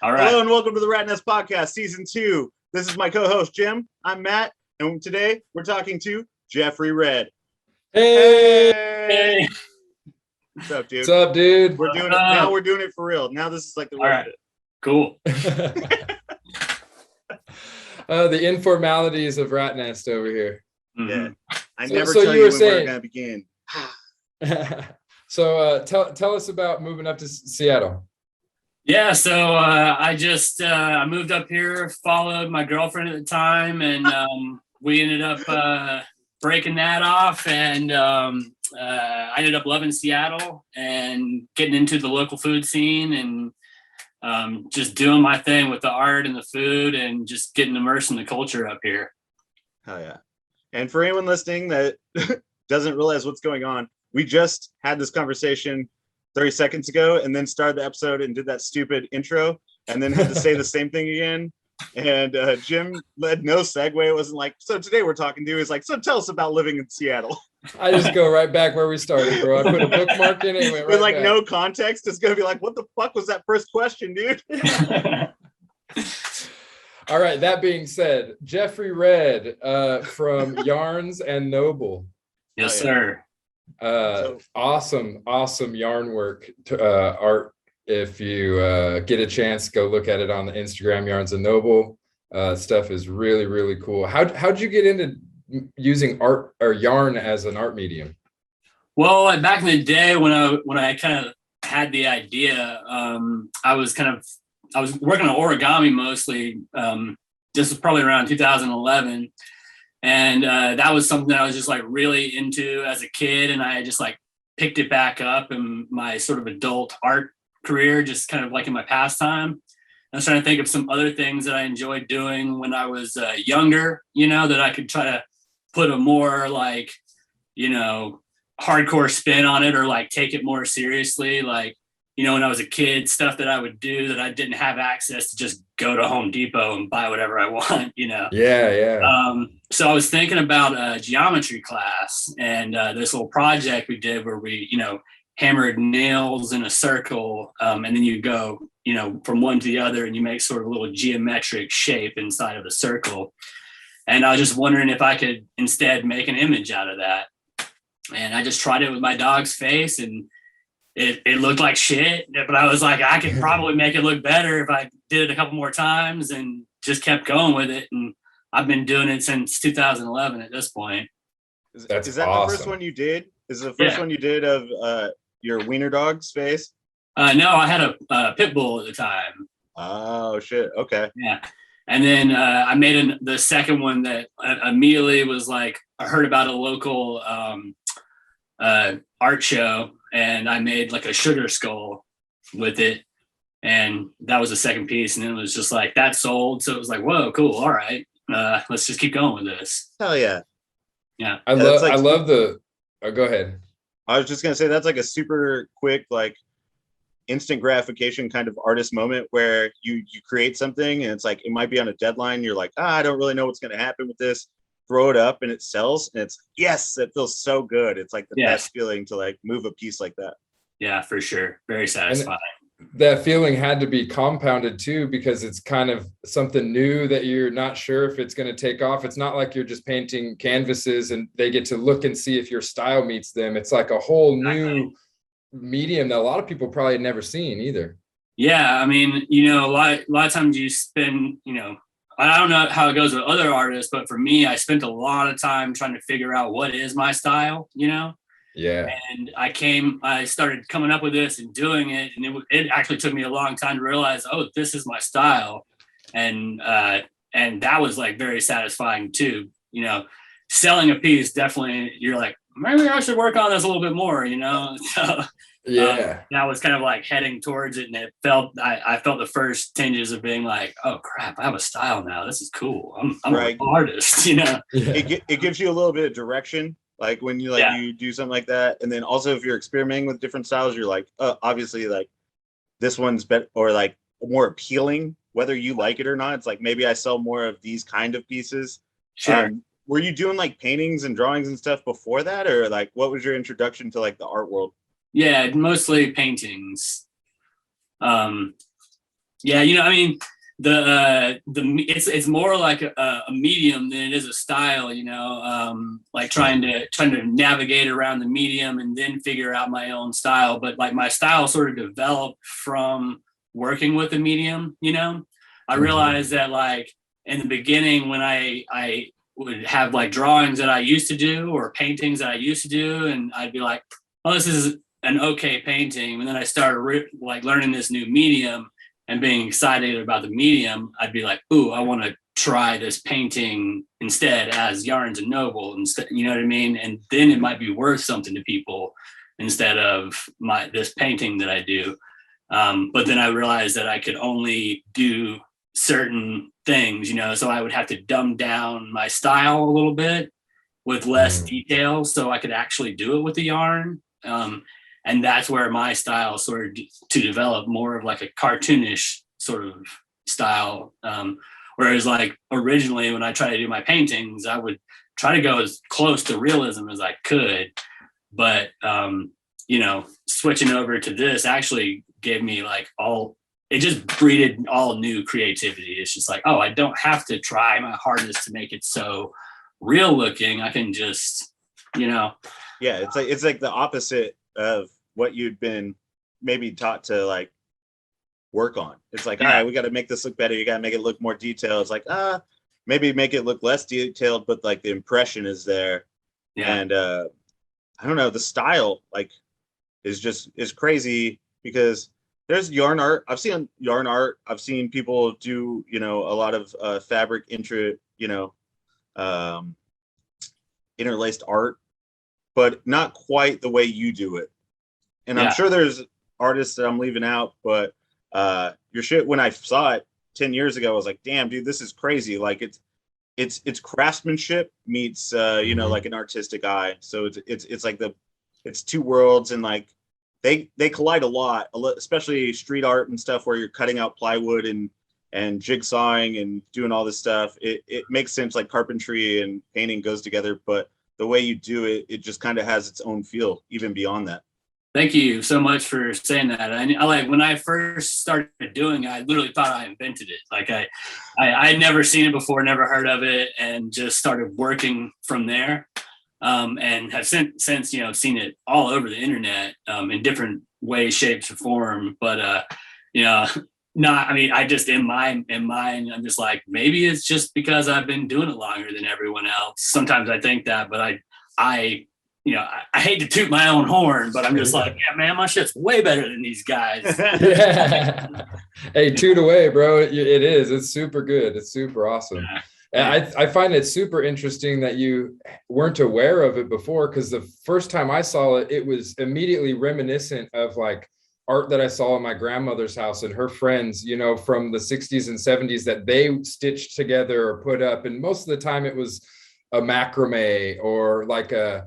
All right. Hello and welcome to the Rat Nest Podcast, Season 2. This is my co-host, Jim. I'm Matt, and today we're talking to Geofrey Red. Hey. What's up, dude? What's up, dude? We're doing it now. We're doing it for real. Now this is like the real right. shit. Cool. The informalities of Rat Nest over here. Yeah. I So- never so tell you you were when saying- we're going to begin. So tell us about moving up to Seattle. Yeah, so I just I moved up here, followed my girlfriend at the time, and we ended up breaking that off, and I ended up loving Seattle and getting into the local food scene and just doing my thing with the art and the food and just getting immersed in the culture up here. Oh, yeah. And for anyone listening that doesn't realize what's going on, we just had this conversation 30 seconds ago and then started the episode and did that stupid intro and then had to say the same thing again. And Jim led no segue. It wasn't like, so today we're talking to you. He's like, so tell us about living in Seattle. I just go right back where we started, bro. I put a bookmark in it and went right With like back. no context. It's going to be like, what the fuck was that first question, dude? All right, that being said, Geofrey Red from Yarns and Noble. Yes, Oh, yeah. sir. Awesome yarn work, art. If you get a chance, go look at it on the Instagram, Yarns and Noble. Stuff is really cool. How'd you get into using art or yarn as an art medium? Well, back in the day when I kind of had the idea, I was working on origami mostly. This was probably around 2011. And that was something that I was just like really into as a kid. And I just like picked it back up in my sort of adult art career, just kind of like in my pastime. I was trying to think of some other things that I enjoyed doing when I was younger, that I could try to put a more like, hardcore spin on it or like take it more seriously. Like, when I was a kid, stuff that I would do that I didn't have access to just go to Home Depot and buy whatever I want, Yeah. So I was thinking about a geometry class and this little project we did where we, hammered nails in a circle. And then you go, from one to the other and you make sort of a little geometric shape inside of the circle. And I was just wondering if I could instead make an image out of that. And I just tried it with my dog's face and it looked like shit, but I was like, I could probably make it look better if I did it a couple more times and just kept going with it. And I've been doing it since 2011 at this point. Is That's that awesome. the first one you did? Is it the first one you did of your wiener dog's face? No, I had a pit bull at the time. Oh, shit. Okay. Yeah. And then I made the second one that immediately was like, I heard about a local art show and I made like a sugar skull with it. And that was the second piece. And then it was just like that sold. So it was like, whoa, cool. All right. Let's just keep going with this. Hell yeah. Yeah. I love the. Oh, go ahead. I was just going to say that's like a super quick, like instant gratification kind of artist moment where you create something and it's like, it might be on a deadline. You're like, I don't really know what's going to happen with this. Throw it up and it sells. And it's, yes, it feels so good. It's like the best feeling to like move a piece like that. Yeah, for sure. Very satisfying. And that feeling had to be compounded too, because it's kind of something new that you're not sure if it's going to take off. It's not like you're just painting canvases and they get to look and see if your style meets them. It's like a whole new medium that a lot of people probably had never seen either. Yeah. I mean, a lot of times you spend, I don't know how it goes with other artists, but for me, I spent a lot of time trying to figure out what is my style, Yeah. And I started coming up with this and doing it. And it actually took me a long time to realize, oh, this is my style. And that was like very satisfying too. Selling a piece, definitely you're like, maybe I should work on this a little bit more, So Yeah. I was kind of like heading towards it, and I felt the first tinges of being like, oh crap, I have a style now. This is cool. I'm Right. an artist, Yeah. It gives you a little bit of direction. Like when you you do something like that. And then also if you're experimenting with different styles, you're like, obviously like this one's better or like more appealing, whether you like it or not. It's like, maybe I sell more of these kind of pieces. Sure. Were you doing like paintings and drawings and stuff before that? Or like, what was your introduction to like the art world? Yeah, mostly paintings. Yeah, I mean, it's more like a medium than it is a style, like trying to navigate around the medium and then figure out my own style. But like my style sort of developed from working with the medium. I realized that like in the beginning when I would have like drawings that I used to do or paintings that I used to do, and I'd be like, oh, this is an okay painting. And then I started like learning this new medium and being excited about the medium, I'd be like, ooh, I want to try this painting instead as Yarns and Noble instead, you know what I mean? And then it might be worth something to people instead of this painting that I do. But then I realized that I could only do certain things, so I would have to dumb down my style a little bit with less detail so I could actually do it with the yarn. And that's where my style started to develop more of like a cartoonish sort of style. Whereas like originally when I tried to do my paintings, I would try to go as close to realism as I could. But, switching over to this actually gave me like it just breeded all new creativity. It's just like, oh, I don't have to try my hardest to make it so real looking. I can just, Yeah, it's like the opposite of what you'd been maybe taught to like work on. It's like, all right, we got to make this look better. You got to make it look more detailed. It's like, maybe make it look less detailed, but like the impression is there. Yeah. And I don't know, the style like is crazy because there's yarn art. I've seen yarn art. I've seen people do, a lot of fabric interlaced art, but not quite the way you do it. And I'm sure there's artists that I'm leaving out, but your shit, when I saw it 10 years ago, I was like, damn, dude, this is crazy. Like it's craftsmanship meets, like an artistic eye. So it's like it's two worlds, and like they collide a lot, especially street art and stuff where you're cutting out plywood and jigsawing and doing all this stuff. It makes sense, like carpentry and painting goes together, but the way you do it, it just kind of has its own feel even beyond that. Thank you so much for saying that. I like when I first started doing it, I literally thought I invented it. Like I'd never seen it before, never heard of it, and just started working from there. And have since seen it all over the internet in different ways, shapes, or form. But I just in mind, I'm just like, maybe it's just because I've been doing it longer than everyone else. Sometimes I think that, but I hate to toot my own horn, but I'm just like, yeah, man, my shit's way better than these guys. Yeah. Hey, toot away, bro. It is. It's super good. It's super awesome. Yeah. I find it super interesting that you weren't aware of it before, because the first time I saw it, it was immediately reminiscent of like art that I saw in my grandmother's house and her friends, from the 60s and 70s that they stitched together or put up. And most of the time it was a macrame or like a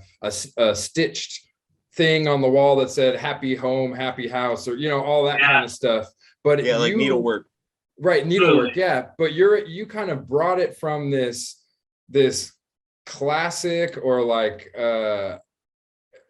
stitched thing on the wall that said happy home, happy house, or, all that kind of stuff. But like needlework. Right, needlework, yeah. But you kind of brought it from this classic or like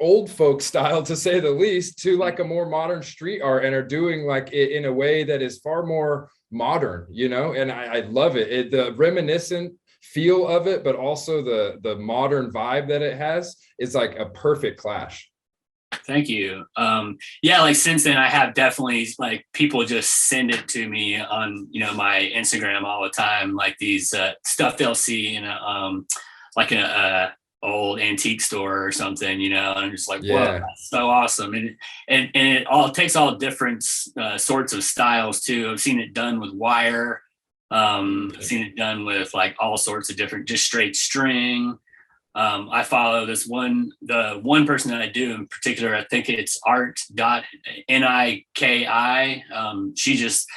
old folk style, to say the least, to like a more modern street art, and are doing like it in a way that is far more modern, and I love it. The reminiscent feel of it, but also the modern vibe that it has is like a perfect clash. Thank you. Like since then I have definitely like people just send it to me on, my Instagram all the time, like these stuff they'll see in a old antique store or something, and I'm just like, whoa, that's so awesome. And it all takes all different sorts of styles too. I've seen it done with wire. I've seen it done with like all sorts of different, just straight string. I follow the one person that I do in particular, I think it's art.niki. She just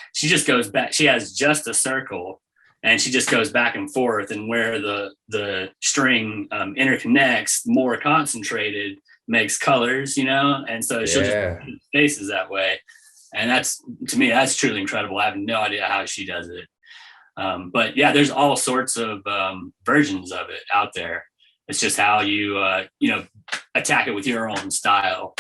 goes back. She has just a circle and she just goes back and forth, and where the string interconnects, more concentrated, makes colors, and so she'll just put faces that way. And to me, that's truly incredible. I have no idea how she does it. But yeah, there's all sorts of versions of it out there. It's just how you attack it with your own style.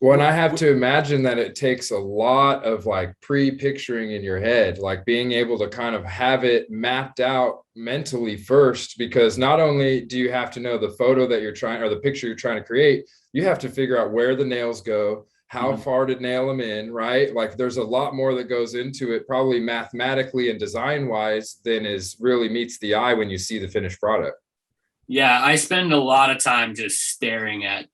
Well, and I have to imagine that it takes a lot of like pre-picturing in your head, like being able to kind of have it mapped out mentally first, because not only do you have to know the photo that you're trying or the picture you're trying to create, you have to figure out where the nails go, how far to nail them in, right? Like there's a lot more that goes into it, probably mathematically and design wise, than is really meets the eye when you see the finished product. Yeah, I spend a lot of time just staring at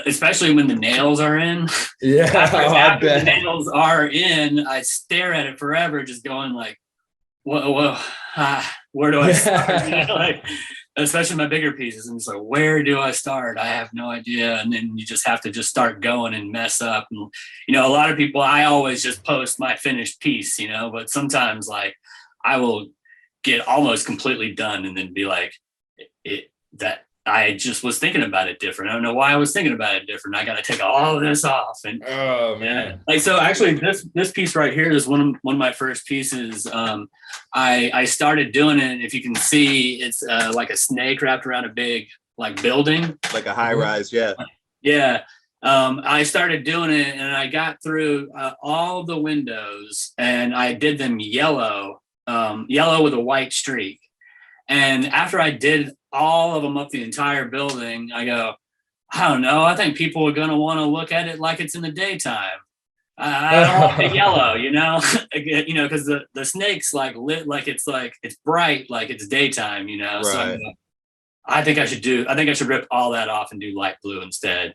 especially when the nails are in. Yeah, after the nails are in, I stare at it forever, just going like, whoa, where do I start? You know, like, especially my bigger pieces. And it's like, where do I start? I have no idea. And then you just have to just start going and mess up. And, you know, a lot of people, I always just post my finished piece, you know, but sometimes like I will get almost completely done and then be like, that I just was thinking about it different. I don't know why I was thinking about it different. I got to take all of this off. And oh man, like, so actually this piece right here is one of my first pieces. I started doing it. If you can see, it's like a snake wrapped around a big like building, like a high rise. Yeah. Yeah. I started doing it and I got through all the windows and I did them yellow with a white streak. And after I did all of them up the entire building, I go, I don't know. I think people are going to want to look at it like it's in the daytime. I don't want the yellow, you know, because the snake's like lit, like it's bright, like it's daytime, you know. Right. So I think I should rip all that off and do light blue instead.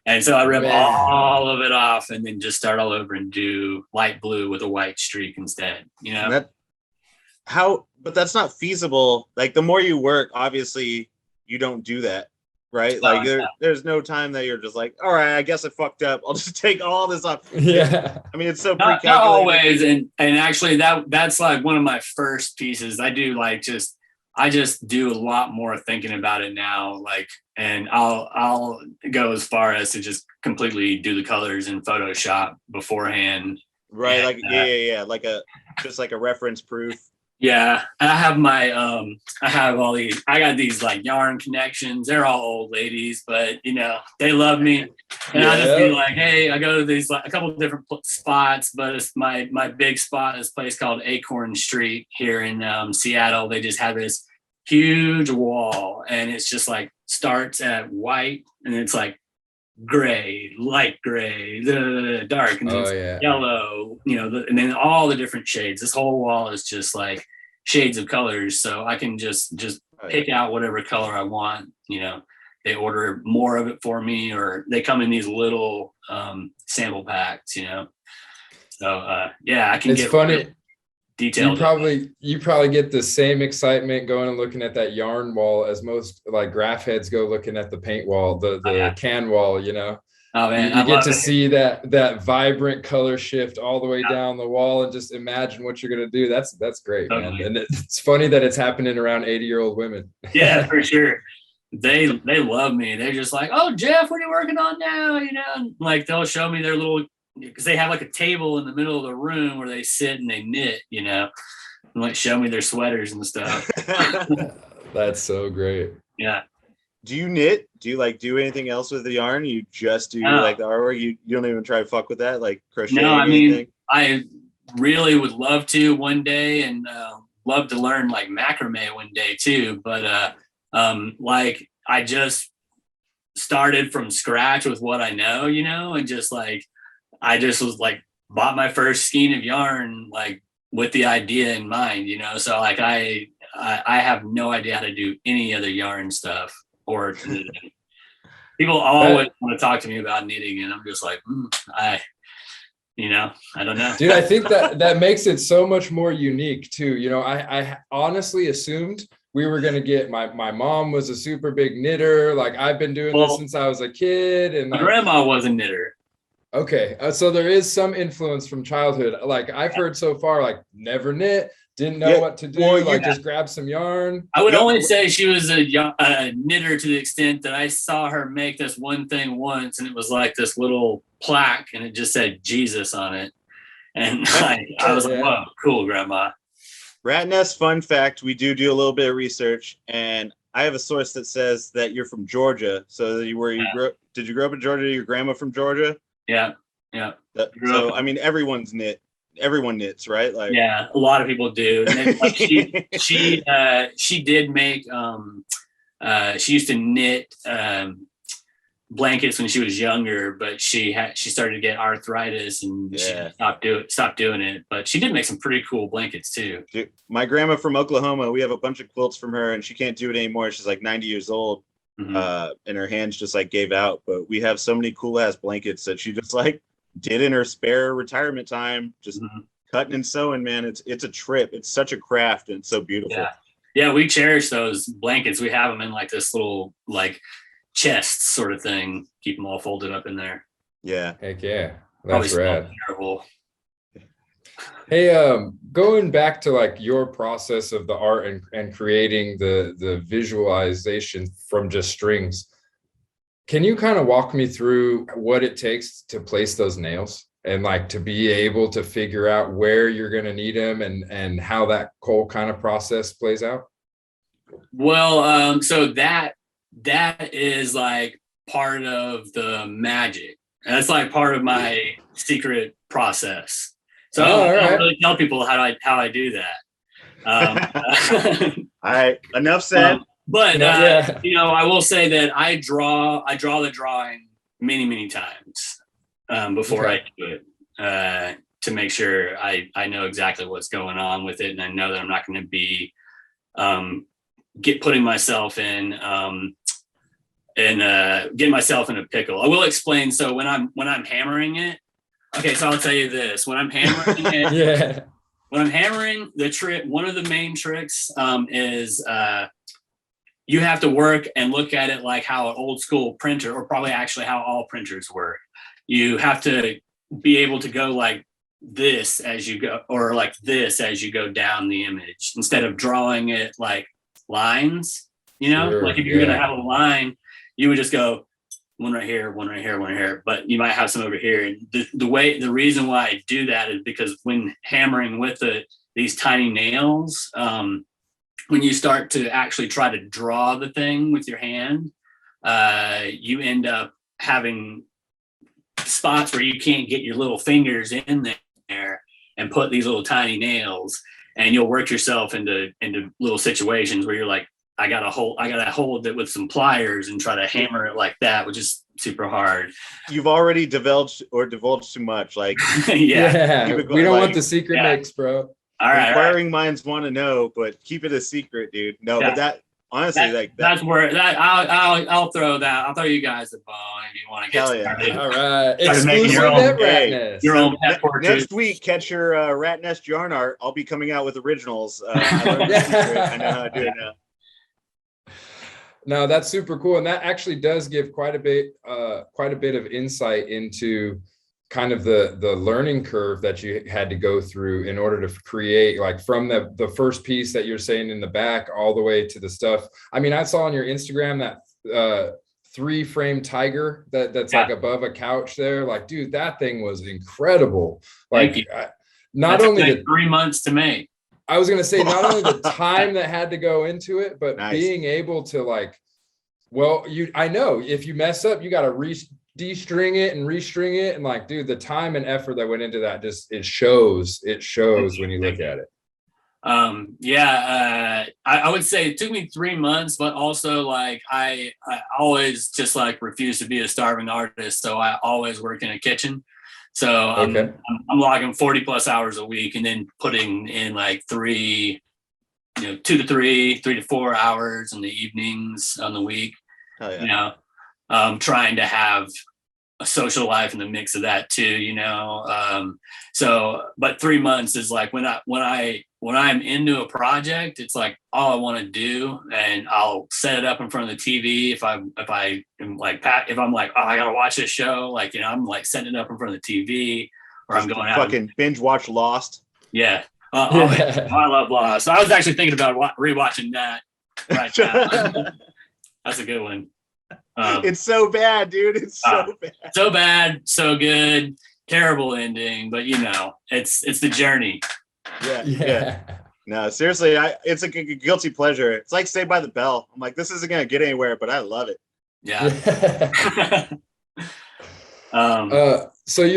And so I rip all of it off and then just start all over and do light blue with a white streak instead, you know. But that's not feasible. Like the more you work, obviously you don't do that, right? Like there's no time that you're just like, all right, I guess I fucked up. I'll just take all this off. Yeah. I mean, it's so not always. And actually that's like one of my first pieces. I just do a lot more thinking about it now. Like, and I'll go as far as to just completely do the colors in Photoshop beforehand. Right. And, like, yeah. Like just like a reference proof. Yeah, I have I got these like yarn connections. They're all old ladies, but you know, they love me. And I just be like, hey, I go to these like a couple of different spots, but it's my big spot is a place called Acorn Street here in Seattle. They just have this huge wall and it's just like starts at white and it's like gray, light gray, dark, and then yellow, you know, and then all the different shades. This whole wall is just like shades of colors, so I can just pick out whatever color I want. You know, they order more of it for me, or they come in these little sample packs. You know, so I can. It's funny. Detailed. You probably get the same excitement going and looking at that yarn wall as most like graph heads go looking at the paint wall, the can wall, you know. Oh man, you get to see that vibrant color shift all the way down the wall and just imagine what you're gonna do. That's great, man. And it's funny that it's happening around 80-year-old women. Yeah, for sure. They love me. They're just like, oh Jeff, what are you working on now? You know, and like they'll show me their little, because they have like a table in the middle of the room where they sit and they knit, you know, and like show me their sweaters and stuff. That's so great. Yeah. Do you knit? Do you like do anything else with the yarn? You just do like the artwork? You don't even try to fuck with that, like crochet? No, I mean, I really would love to one day, and love to learn like macrame one day too. But like I just started from scratch with what I know, you know, and just like I just was like bought my first skein of yarn like with the idea in mind, you know. So like I have no idea how to do any other yarn stuff or people always want to talk to me about knitting, and I'm just like, I don't know. Dude, I think that makes it so much more unique too. You know, I honestly assumed we were going to get my mom was a super big knitter. Like I've been doing this since I was a kid, and my grandma was a knitter. Okay. So there is some influence from childhood. Like I've heard so far, like never knit, didn't know what to do. Just grab some yarn. I would only say she was a knitter to the extent that I saw her make this one thing once, and it was like this little plaque, and it just said Jesus on it. And I was like, whoa, cool, grandma. Rat Nest fun fact, we do a little bit of research, and I have a source that says that you're from Georgia. So that did you grow up in Georgia? Your grandma from Georgia? Yeah. So I mean, everyone knits, right? Like, yeah, a lot of people do. And then, like, she did make she used to knit blankets when she was younger, but she started to get arthritis and she stopped doing it. But she did make some pretty cool blankets too. My grandma from Oklahoma, we have a bunch of quilts from her, and she can't do it anymore. She's like 90 years old, and her hands just like gave out. But we have so many cool ass blankets that she just like did in her spare retirement time, just cutting and sewing. Man, it's a trip. It's such a craft, and it's so beautiful. Yeah, we cherish those blankets. We have them in like this little like chest sort of thing. Keep them all folded up in there. Yeah. Heck yeah. That's Probably rad. terrible. Hey, going back to like your process of the art and creating the visualization from just strings, can you kind of walk me through what it takes to place those nails and like to be able to figure out where you're going to need them and how that whole kind of process plays out? Well, so that is like part of the magic. That's like part of my secret process. So I don't really tell people how I do that. All right, enough said. But you know, I will say that I draw the drawing many times before I do it to make sure I know exactly what's going on with it, and I know that I'm not going to be putting myself in and getting myself in a pickle. I will explain. So when I'm hammering it, okay, so I'll tell you this: when I'm hammering it, when I'm hammering the trick, one of the main tricks is you have to work and look at it like how an old school printer, or probably actually how all printers work. You have to be able to go like this as you go, or like this as you go down the image, instead of drawing it like lines. You know, like if you're gonna have a line, you would just go one right here, one right here, one right here, but you might have some over here. And the reason why I do that is because when hammering with these tiny nails, when you start to actually try to draw the thing with your hand, you end up having spots where you can't get your little fingers in there and put these little tiny nails, and you'll work yourself into little situations where you're like, I gotta hold it with some pliers and try to hammer it like that, which is super hard. You've already divulged too much. Like, we don't want the secret mix, bro. All right. Inquiring minds want to know, but keep it a secret, dude. No, but that honestly, that's where I'll throw that. I'll throw you guys a bone if you want to get started. All right, exclusive your own pet portrait. Next week, catch your rat nest yarn art. I'll be coming out with originals. I learned the secret. I know how to do it now. No, that's super cool, and that actually does give quite a bit of insight into kind of the learning curve that you had to go through in order to create, like from the first piece that you're saying in the back all the way to the stuff. I mean, I saw on your Instagram that 3-frame tiger that's like above a couch there. Like, dude, that thing was incredible. Like, not that only took 3 months to make. I was gonna say, not only the time that had to go into it, but being able to like, well, I know if you mess up, you got to de-string it and restring it, and like, dude, the time and effort that went into that just it shows when you look at it. I would say it took me 3 months, but also like I always just like refused to be a starving artist, so I always work in a kitchen. So I'm logging 40 plus hours a week, and then putting in like 2 to 3 to 4 hours in the evenings on the week. Trying to have a social life in the mix of that too, but 3 months is like when I'm into a project, it's like all I want to do, and I'll set it up in front of the TV. If I'm like, oh, I gotta watch this show, like, I'm like setting it up in front of the TV, or I'm going out fucking binge watch Lost. I love Lost. I was actually thinking about rewatching that right now. That's a good one. It's so bad, dude. It's so bad. So bad, so good. Terrible ending, but it's the journey. Yeah. No, seriously, it's a guilty pleasure. It's like Saved by the Bell. I'm like, this isn't gonna get anywhere, but I love it. Yeah. So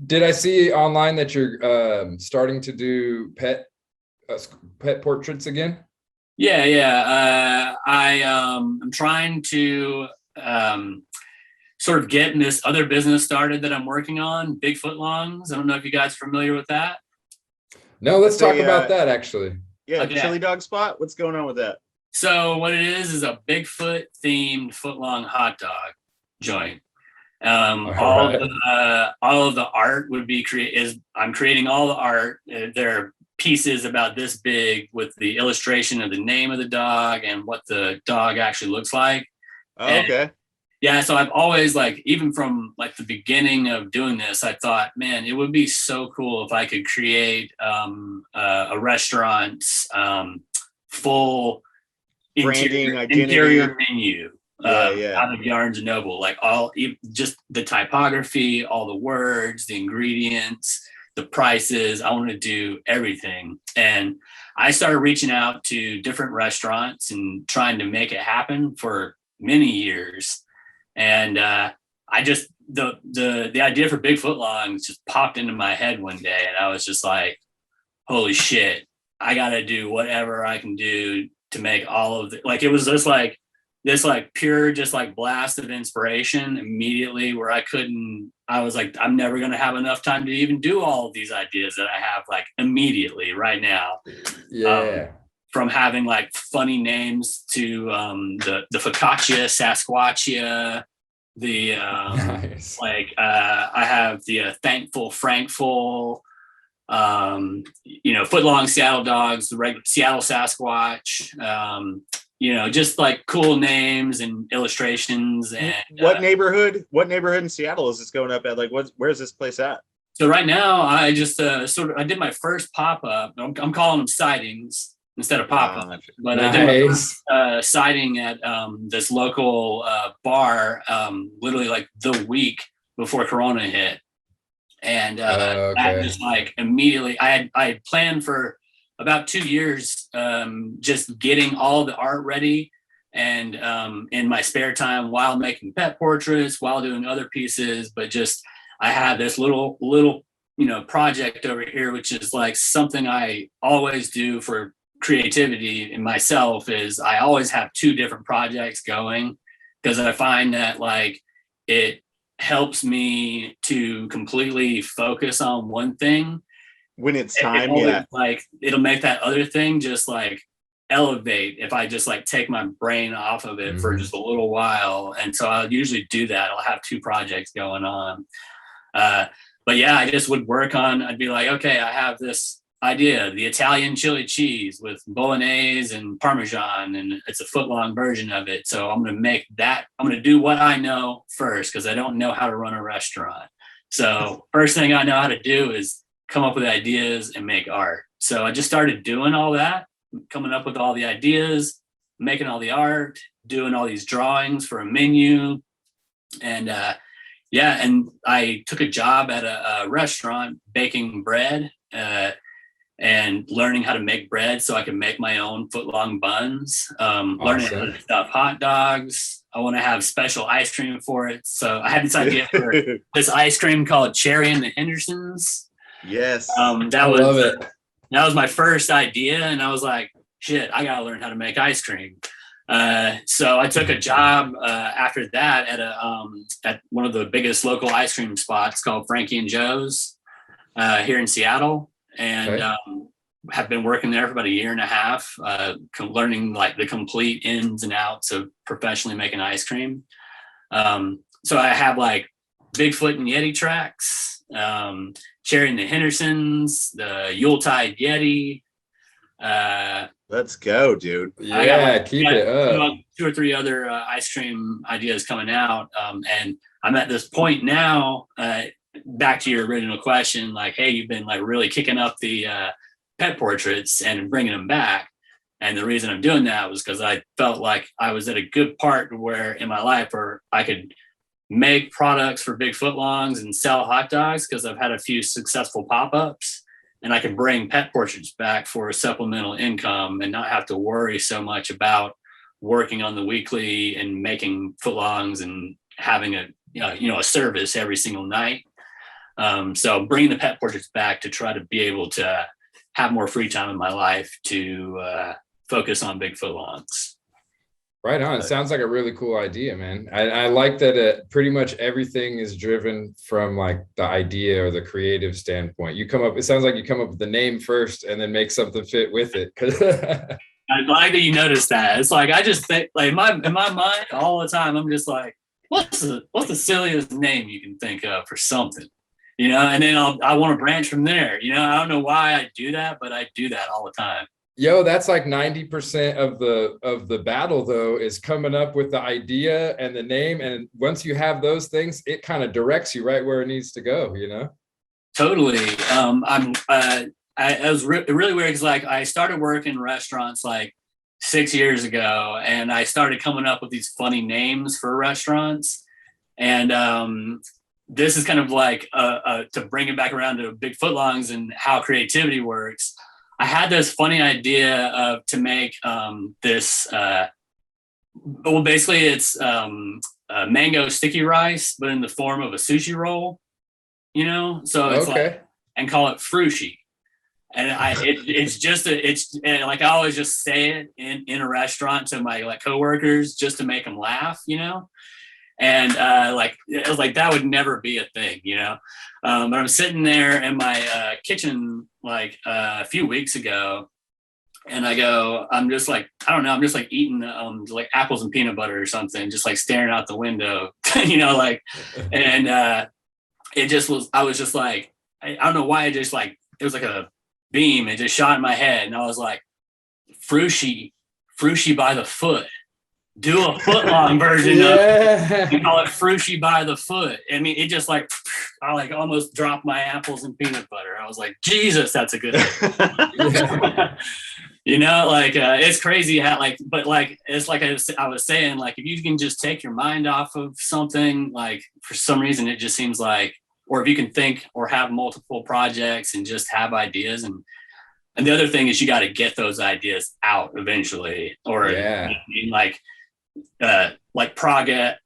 did I see online that you're starting to do pet portraits again? Yeah. I'm trying to sort of get this other business started that I'm working on, Big Footlongs. I don't know if you guys are familiar with that. No, let's talk about that actually. Yeah, Okay. Chili dog spot. What's going on with that? So what it is a Bigfoot themed footlong hot dog joint. All of the art would be I'm creating all the art. There are pieces about this big with the illustration of the name of the dog and what the dog actually looks like. Oh, okay. Yeah, so I've always even from the beginning of doing this, I thought, man, it would be so cool if I could create a restaurant's full branding interior menu yeah. out of Yarns and Noble, just the typography, all the words, the ingredients, the prices. I want to do everything. And I started reaching out to different restaurants and trying to make it happen for many years. And I just the idea for Big Footlongs just popped into my head one day, and I was just like, holy shit, I gotta do whatever I can do to make all of it. It was just this pure just blast of inspiration immediately, where I was like, I'm never gonna have enough time to even do all of these ideas that I have immediately right now. Yeah. From having funny names to the focaccia, Sasquatchia, the nice. I have the thankful Frankful, footlong Seattle dogs, the regular Seattle Sasquatch, just cool names and illustrations. And what neighborhood in Seattle is this going up at? Where's this place at? So right now I just I did my first pop-up. I'm calling them sightings instead of pop-up, but nice. I did my sighting at this local bar literally the week before Corona hit. And that just immediately I had planned for about 2 years just getting all the art ready, and in my spare time while making pet portraits, while doing other pieces. But just I had this little project over here, which is something I always do for creativity in myself, is I always have 2 different projects going, because I find that it helps me to completely focus on one thing when it's time. It'll make that other thing just elevate if I just take my brain off of it for just a little while. And so I'll usually do that. I'll have 2 projects going on. But yeah, I just would work on, I'd be like, okay, I have this idea, the Italian chili cheese with bolognese and Parmesan, and it's a footlong version of it. So I'm going to make that. I'm going to do what I know first, because I don't know how to run a restaurant. So first thing I know how to do is come up with ideas and make art. So I just started doing all that, coming up with all the ideas, making all the art, doing all these drawings for a menu. And and I took a job at a restaurant baking bread and learning how to make bread so I can make my own footlong buns, learning how to stuff hot dogs. I want to have special ice cream for it. So I had this idea for this ice cream called Cherry and the Hendersons. Yes. That was my first idea. And I was like, shit, I got to learn how to make ice cream. So I took a job after that at one of the biggest local ice cream spots called Frankie and Joe's here in Seattle, and have been working there for about 1.5 years, learning the complete ins and outs of professionally making ice cream. So I have Bigfoot and Yeti tracks, Cherry and the Hendersons, the Yuletide Yeti. Let's go, dude. Yeah, keep it up. 2 or 3 other ice cream ideas coming out. And I'm at this point now, back to your original question, hey, you've been really kicking up the pet portraits and bringing them back. And the reason I'm doing that was because I felt like I was at a good part in my life where I could make products for Big Footlongs and sell hot dogs, because I've had a few successful pop-ups. and I can bring pet portraits back for a supplemental income and not have to worry so much about working on the weekly and making footlongs and having a service every single night. So bringing the pet portraits back to try to be able to have more free time in my life to focus on big footlongs. Right on. It sounds like a really cool idea, man. I like that pretty much everything is driven from like the idea or the creative standpoint. It sounds like you come up with the name first and then make something fit with it. I like that you noticed that. It's like I just think like in my mind all the time, I'm just like, what's the silliest name you can think of for something? And then I want to branch from there. I don't know why I do that, but I do that all the time. Yo, that's like 90% of the battle though, is coming up with the idea and the name. And once you have those things, it kind of directs you right where it needs to go, Totally. It was really weird because like I started working in restaurants like 6 years ago, and I started coming up with these funny names for restaurants. And this is kind of like to bring it back around to big footlongs and how creativity works. I had this funny idea to make this. Basically, it's mango sticky rice, but in the form of a sushi roll. So it's like, and call it frushi. And it's like I always just say it in a restaurant to my like coworkers just to make them laugh, and like it was like that would never be a thing, but I'm sitting there in my kitchen like a few weeks ago, and I'm just like, I don't know, I'm just like eating like apples and peanut butter or something, just like staring out the window, like, and I was just like, I don't know why, it was like a beam, it just shot in my head, and I was like, frushi by the foot. Do a footlong version of it and call it frushi by the foot. I mean, it just like, I like almost dropped my apples and peanut butter. I was like, Jesus, that's a good idea. It's crazy how but like, it's like I was saying, like, if you can just take your mind off of something, like for some reason, it just seems like, or if you can think or have multiple projects and just have ideas. And the other thing is you got to get those ideas out eventually, or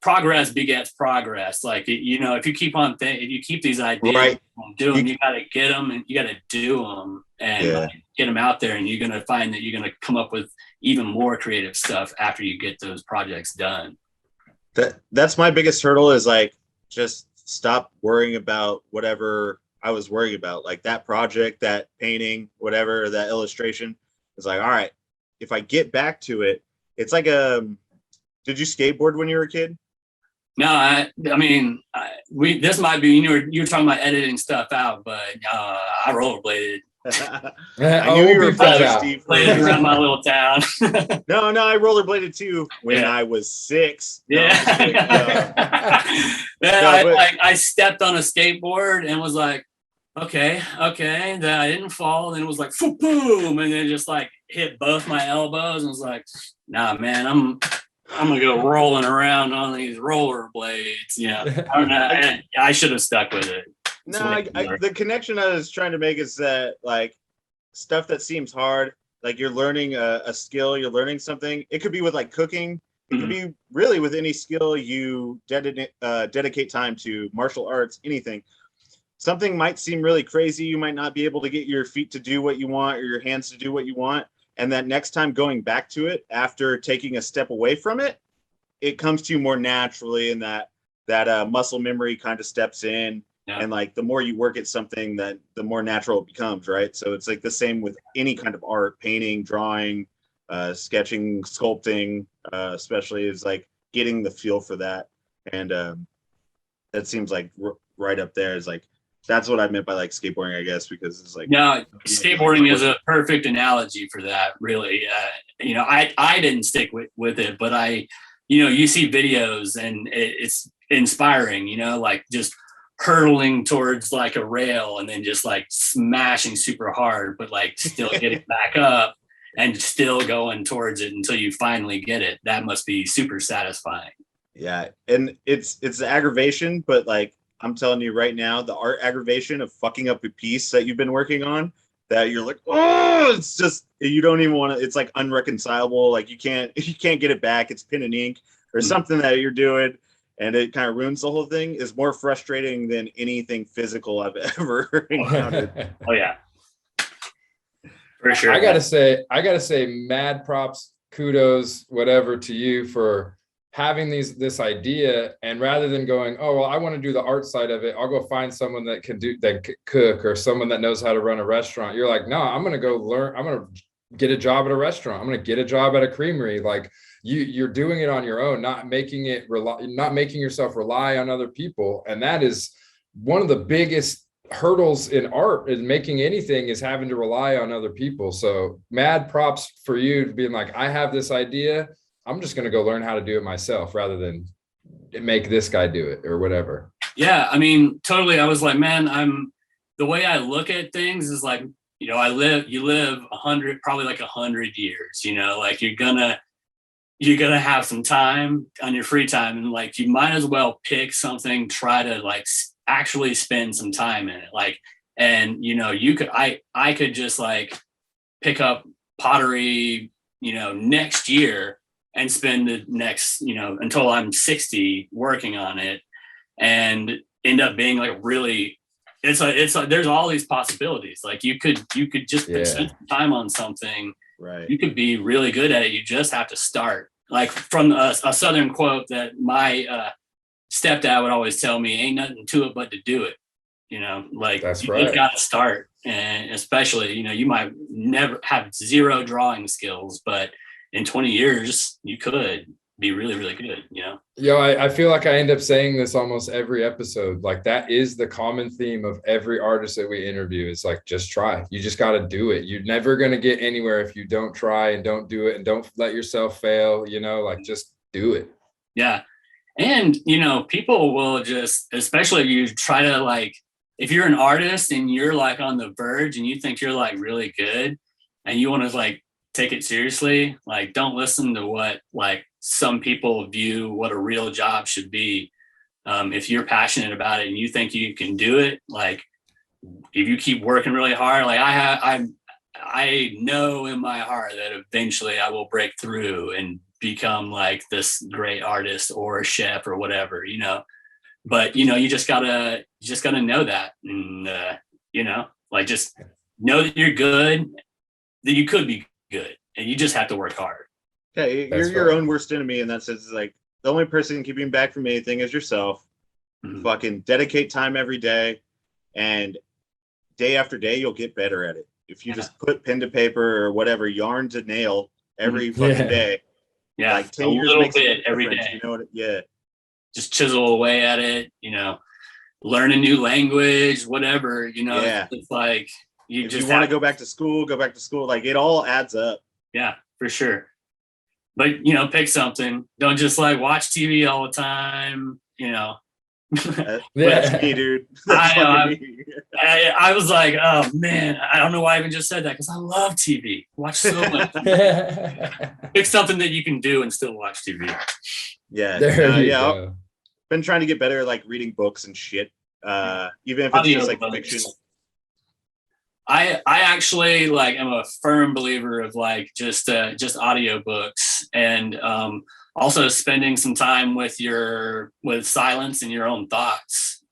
progress begets progress. Like, if you keep on if you keep these ideas, right, do them, you got to get them and you got to do them and get them out there. And you're going to find that you're going to come up with even more creative stuff after you get those projects done. That's my biggest hurdle, is like, just stop worrying about whatever I was worrying about, like that project, that painting, whatever, that illustration. It's like, all right, if I get back to it, it's like did you skateboard when you were a kid? No, I mean, this might be, you were talking about editing stuff out, but I rollerbladed. I knew you were fast, Steve. Played around my little town. No, I rollerbladed too when I was 6. I stepped on a skateboard and was like, okay, then I didn't fall, and it was like boom, and then just like hit both my elbows, and was like, nah, man, I'm gonna go rolling around on these rollerblades. I don't know. I should have stuck with it. No, the connection I was trying to make is that, like, stuff that seems hard, like you're learning a skill, you're learning something. It could be with like cooking. It could be really with any skill you dedicate time to, martial arts, anything. Something might seem really crazy. You might not be able to get your feet to do what you want or your hands to do what you want. And that next time going back to it after taking a step away from it, it comes to you more naturally, and that muscle memory kind of steps in. Yeah. And like the more you work at something, that the more natural it becomes, right? So it's like the same with any kind of art, painting, drawing, sketching, sculpting, especially, is like getting the feel for that. And that seems like right up there is like, that's what I meant by like skateboarding, I guess, because it's like, no, skateboarding is a perfect analogy for that, really. I didn't stick with it, but you see videos and it's inspiring, like just hurtling towards like a rail and then just like smashing super hard, but like still getting back up and still going towards it until you finally get it. That must be super satisfying. Yeah. And it's the aggravation, but like I'm telling you right now, the art aggravation of fucking up a piece that you've been working on, that you're like, oh, it's just, you don't even want to, it's like unreconcilable. Like you can't get it back. It's pen and ink or something that you're doing, and it kind of ruins the whole thing, is more frustrating than anything physical I've ever encountered. Oh yeah, for sure. I gotta say, mad props, kudos, whatever to you for having this idea, and rather than going, oh well, I want to do the art side of it, I'll go find someone that can cook, or someone that knows how to run a restaurant. You're like, no, I'm gonna go learn. I'm gonna get a job at a restaurant. I'm gonna get a job at a creamery. Like you're doing it on your own, not making yourself rely on other people. And that is one of the biggest hurdles in art, is making anything, is having to rely on other people. So mad props for you being like, I have this idea, I'm just going to go learn how to do it myself rather than make this guy do it or whatever. Yeah, I mean, totally. I was like, man, the way I look at things is like, you live 100, probably like 100 years, like you're gonna have some time on your free time, and like, you might as well pick something, try to like actually spend some time in it. Like, and I could just like pick up pottery, next year, and spend the next, until I'm 60 working on it, and end up being like really, it's like there's all these possibilities. Like you could just spend some time on something, right? You could be really good at it. You just have to start. Like from a Southern quote that my stepdad would always tell me, ain't nothing to it but to do it. Like that's you right. just got to start. And especially, you might never have zero drawing skills, but in 20 years, you could be really, really good, I feel like I end up saying this almost every episode. Like that is the common theme of every artist that we interview. It's like, just try. You just got to do it. You're never going to get anywhere if you don't try and don't do it and don't let yourself fail, like just do it. Yeah. And, people will just, especially if you try to like, if you're an artist and you're like on the verge and you think you're like really good and you want to like take it seriously, like don't listen to what like some people view what a real job should be. If you're passionate about it and you think you can do it, like if you keep working really hard, like I know in my heart that eventually I will break through and become like this great artist or a chef or whatever, but you just gotta know that, and like just know that you're good, that you could be good, and you just have to work hard. Yeah, you're your own worst enemy in that sense. It's like the only person keeping back from anything is yourself. Mm-hmm. Fucking dedicate time every day, and day after day you'll get better at it. If you just put pen to paper or whatever, yarn to nail every fucking day. Yeah, like 10 a years little makes bit every day. You know what? Yeah. Just chisel away at it, learn a new language, whatever, Yeah. It's like if you want to go back to school, like it all adds up. Yeah, for sure. But, pick something. Don't just like watch TV all the time, That's me, dude. I was like, oh man, I don't know why I even just said that, because I love TV. Watch so much TV. Pick something that you can do and still watch TV. Yeah. I've been trying to get better at like reading books and shit. Even if it's just like fiction. I actually like am a firm believer of like just audiobooks, and also spending some time with silence and your own thoughts.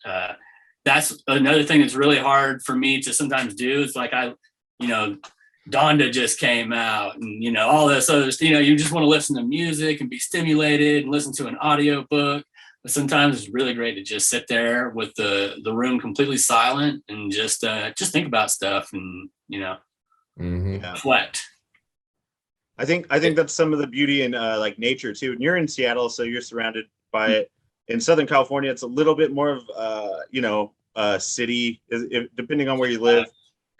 That's another thing that's really hard for me to sometimes do. It's like Donda just came out, and all this other, you just want to listen to music and be stimulated and listen to an audiobook. But sometimes it's really great to just sit there with the room completely silent and just think about stuff and reflect. I think that's some of the beauty in like nature too. And you're in Seattle, so you're surrounded by it. In Southern California, it's a little bit more of a city. Depending on where you live,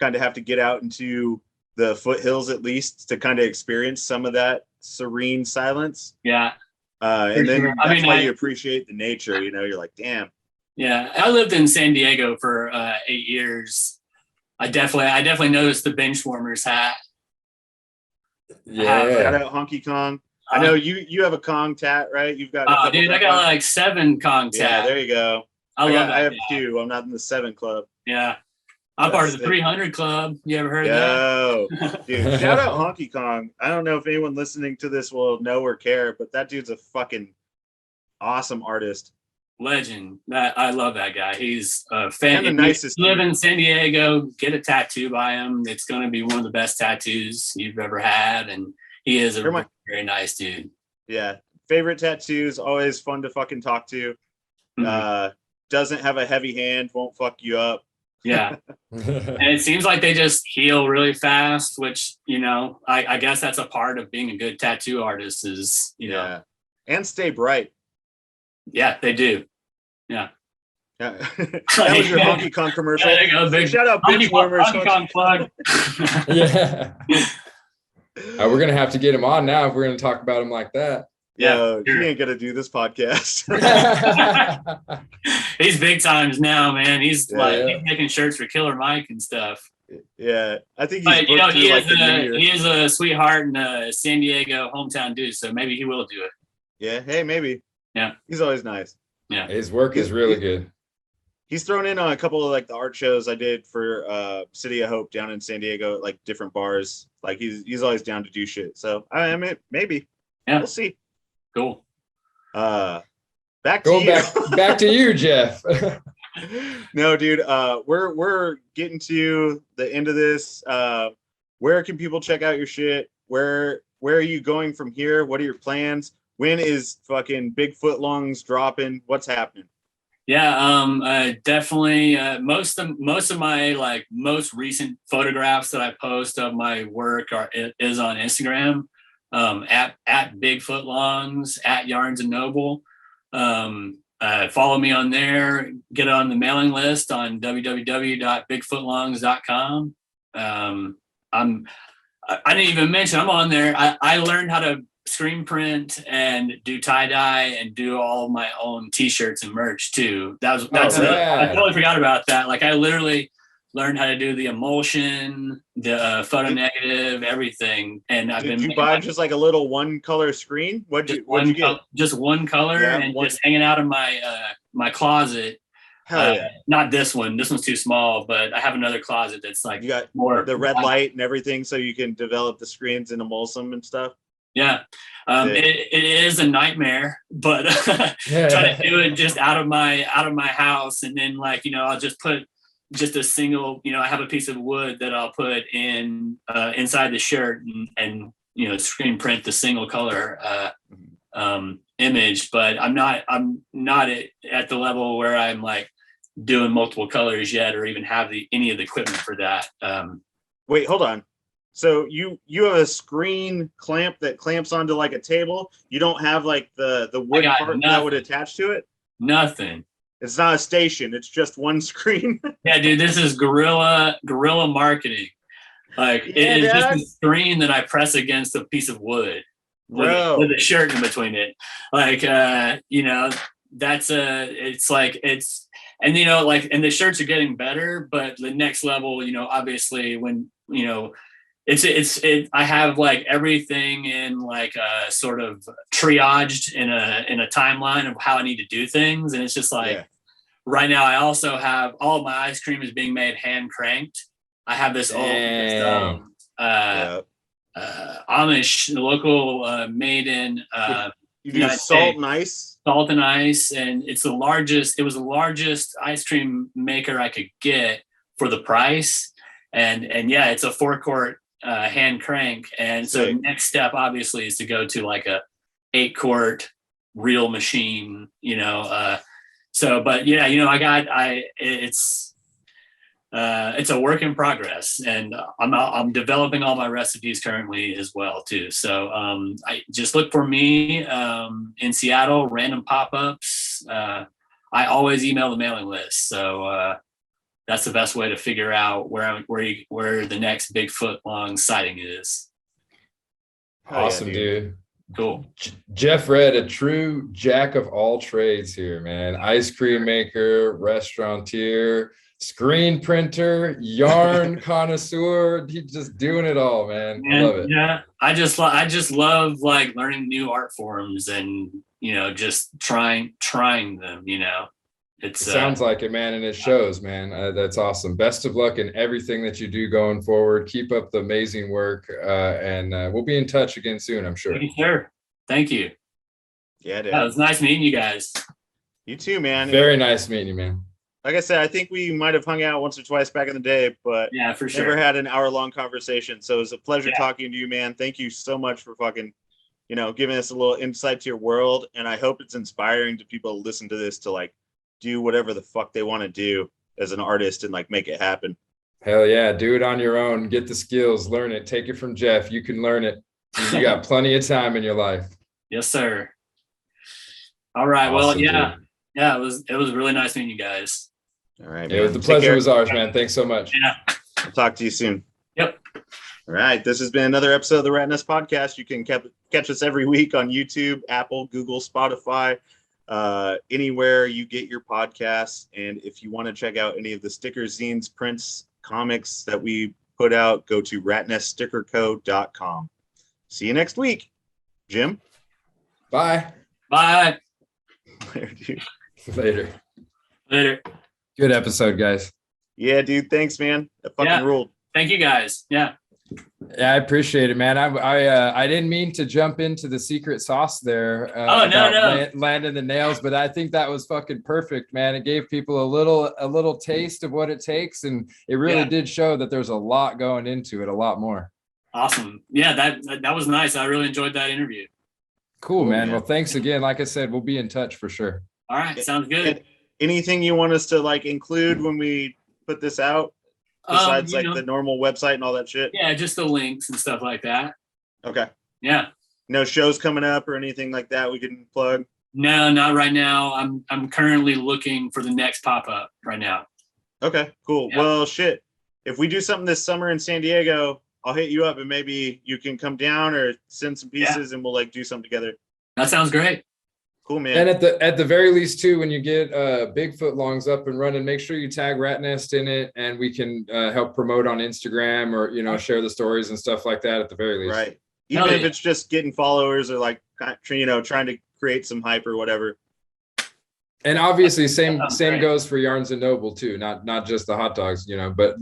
kind of have to get out into the foothills at least to kind of experience some of that serene silence. Yeah. And then that's why you appreciate the nature. You're like, damn. Yeah, I lived in San Diego for 8 years. I definitely noticed the bench warmers hat. Yeah. Shout out Honky Kong. I know you have a Kong tat, right? You've got. Dude, I got like 7 Kong tats. Yeah, there you go. I love I that have guy. 2. I'm not in the 7 club. Yeah. I'm part of the That's 300 club. You ever heard Yo, of that? dude, shout out Honky Kong. I don't know if anyone listening to this will know or care, but that dude's a fucking awesome artist. Legend. I love that guy. He's a And fan. the If nicest you live dude. in San Diego, get a tattoo by him. It's going to be one of the best tattoos you've ever had. And he is a You're my- very nice dude. Yeah. Favorite tattoos, always fun to fucking talk to. Mhm. Doesn't have a heavy hand, won't fuck you up. Yeah. And it seems like they just heal really fast, which, I guess that's a part of being a good tattoo artist is, Yeah. And stay bright. Yeah, they do. Yeah. Yeah. That was your Honky Kong commercial. There you go, big Shout out bitch warmers. Honky Kong plug. Yeah. We're gonna have to get him on now if we're gonna talk about him like that. Yeah, sure. he ain't gonna do this podcast. He's big times now, man. He's Yeah. he's making shirts for Killer Mike and stuff. Yeah, I think he's But booked through like the new year. he is a sweetheart and a San Diego hometown dude, so maybe he will do it. Yeah, hey, maybe. Yeah. He's always nice. Yeah. His work is really good. He's thrown in on a couple of like the art shows I did for City of Hope down in San Diego at like different bars. Like he's always down to do shit. So I mean maybe. Yeah. We'll see. Cool. Back to Going you. back to you, Jeff. No, dude. We're getting to the end of this. Where can people check out your shit? Where are you going from here? What are your plans? When is fucking Bigfoot Longs dropping? What's happening? Yeah, definitely. Most of my like most recent photographs that I post of my work is on Instagram, at Bigfoot Longs, at Yarns and Noble. Follow me on there. Get on the mailing list on www.bigfootlongs.com. I didn't even mention I'm on there. I learned how to screen print and do tie-dye and do all of my own t-shirts and merch too. I totally forgot about that. Like I literally learned how to do the emulsion, the photo negative, everything. And Did you buy just like a little one color screen? What'd you get? Just one color, Yeah, and just hanging out in my my closet. Hell yeah. Not this one. This one's too small, but I have another closet that's like You got more the red light and everything, so you can develop the screens and emulse them and stuff. Yeah. It is a nightmare, but try to do it just out of my house. And then like, I'll just put just a single, I have a piece of wood that I'll put in inside the shirt and screen print the single color image, but I'm not at the level where I'm like doing multiple colors yet, or even have any of the equipment for that. Wait, hold on. So you have a screen clamp that clamps onto like a table. You don't have like the wood part that would attach to it? Nothing. It's not a station. It's just one screen. Yeah, dude, this is guerrilla marketing. Like it is just a screen that I press against a piece of wood with a shirt in between it. Like, that's it's like, it's, and, and the shirts are getting better, but the next level, obviously when, I have like everything in like sort of triaged in a timeline of how I need to do things. And it's just like, right now I also have all of my ice cream is being made hand cranked. I have this old Amish local made in you do salt and ice. Salt and ice, and it was the largest ice cream maker I could get for the price. And yeah, it's a 4-quart hand crank. And so the next step obviously is to go to like a 8-quart real machine, so, but yeah, it's a work in progress, and I'm developing all my recipes currently as well too. So I just look for me in Seattle, random pop-ups. I always email the mailing list, so that's the best way to figure out where the next Bigfoot Long sighting is. Awesome, dude. Cool. Jeff Red, a true jack of all trades here, man. Ice cream maker, restaurateur, screen printer, yarn connoisseur. He's just doing it all, man. I love it. Yeah, I just love like learning new art forms and just trying them. It sounds like it, man, and it shows, man. That's awesome. Best of luck in everything that you do going forward. Keep up the amazing work, and we'll be in touch again soon, I'm sure. Thank you, sir. Thank you. Yeah, dude. It was nice meeting you guys. You too, man. Very nice meeting you, man. Like I said, I think we might have hung out once or twice back in the day, but yeah, for sure. Never had an hour-long conversation. So it was a pleasure talking to you, man. Thank you so much for fucking, giving us a little insight to your world. And I hope it's inspiring to people to listen to this to like do whatever the fuck they want to do as an artist and like make it happen. Hell yeah. Do it on your own. Get the skills, learn it. Take it from Jeff. You can learn it. You got plenty of time in your life. Yes, sir. All right. Awesome, well, dude. Yeah, it was really nice meeting you guys. All right. Yeah, the pleasure was ours, man. Thanks so much. Yeah. I'll talk to you soon. Yep. All right. This has been another episode of the Rat Nest Podcast. You can catch us every week on YouTube, Apple, Google, Spotify, anywhere you get your podcasts. And if you want to check out any of the stickers, zines, prints, comics that we put out, go to ratneststickerco.com. See you next week. Jim? Bye. Bye. Later. Later. Good episode, guys. Yeah, dude. Thanks, man. That fucking ruled. Thank you, guys. Yeah. Yeah, I appreciate it, man. I didn't mean to jump into the secret sauce there. No. Landing the nails, but I think that was fucking perfect, man. It gave people a little taste of what it takes, and it really did show that there's a lot going into it, a lot more. Awesome. Yeah, that was nice. I really enjoyed that interview. Cool, man. Well, thanks again. Like I said, we'll be in touch for sure. All right, sounds good. Anything you want us to like include when we put this out? Besides the normal website and all that shit? Yeah, just the links and stuff like that. Okay. Yeah. No shows coming up or anything like that we can plug? No, not right now. I'm currently looking for the next pop-up right now. Okay, cool. Yeah. Well, shit. If we do something this summer in San Diego, I'll hit you up and maybe you can come down or send some pieces and we'll like do something together. That sounds great. Cool, man. And at the very least too, when you get Bigfoot Longs up and running, make sure you tag Rat Nest in it, and we can help promote on Instagram or share the stories and stuff like that at the very least. Right. Even if it's just getting followers or like trying to create some hype or whatever. And obviously same goes for Yarns and Noble too, not just the hot dogs, but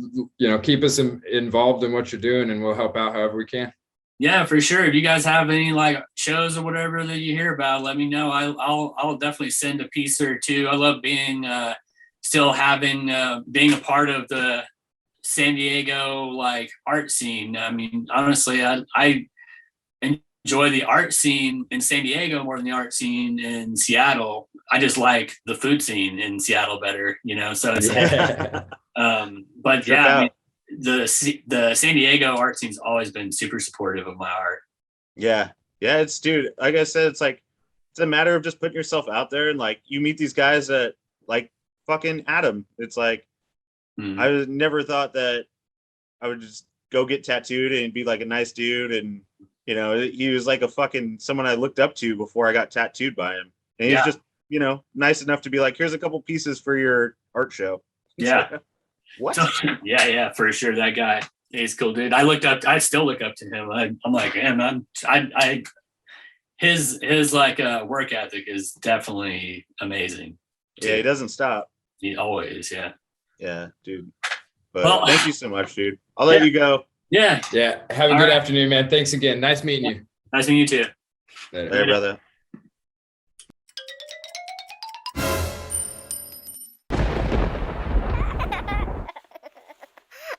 keep us involved in what you're doing and we'll help out however we can. Yeah, for sure. If you guys have any like shows or whatever that you hear about, let me know. I'll definitely send a piece or two. I love being being a part of the San Diego like art scene. I mean, honestly, I enjoy the art scene in San Diego more than the art scene in Seattle. I just like the food scene in Seattle better, so it's but yeah, I mean, the San Diego art scene's always been super supportive of my art. Yeah, it's dude, like I said, it's a matter of just putting yourself out there, and like you meet these guys that like fucking Adam. It's like I never thought that I would just go get tattooed and be like a nice dude, and he was like a fucking someone I looked up to before I got tattooed by him, and he's just nice enough to be like, here's a couple pieces for your art show. Yeah. What? Yeah, for sure. That guy, he's cool, dude. I still look up to him. I'm like, man, his like work ethic is definitely amazing. Dude. Yeah, he doesn't stop. He always, yeah, dude. But thank you so much, dude. I'll let you go. Yeah. Have a good afternoon, man. Thanks again. Nice meeting you. Nice meeting you too. Later, brother.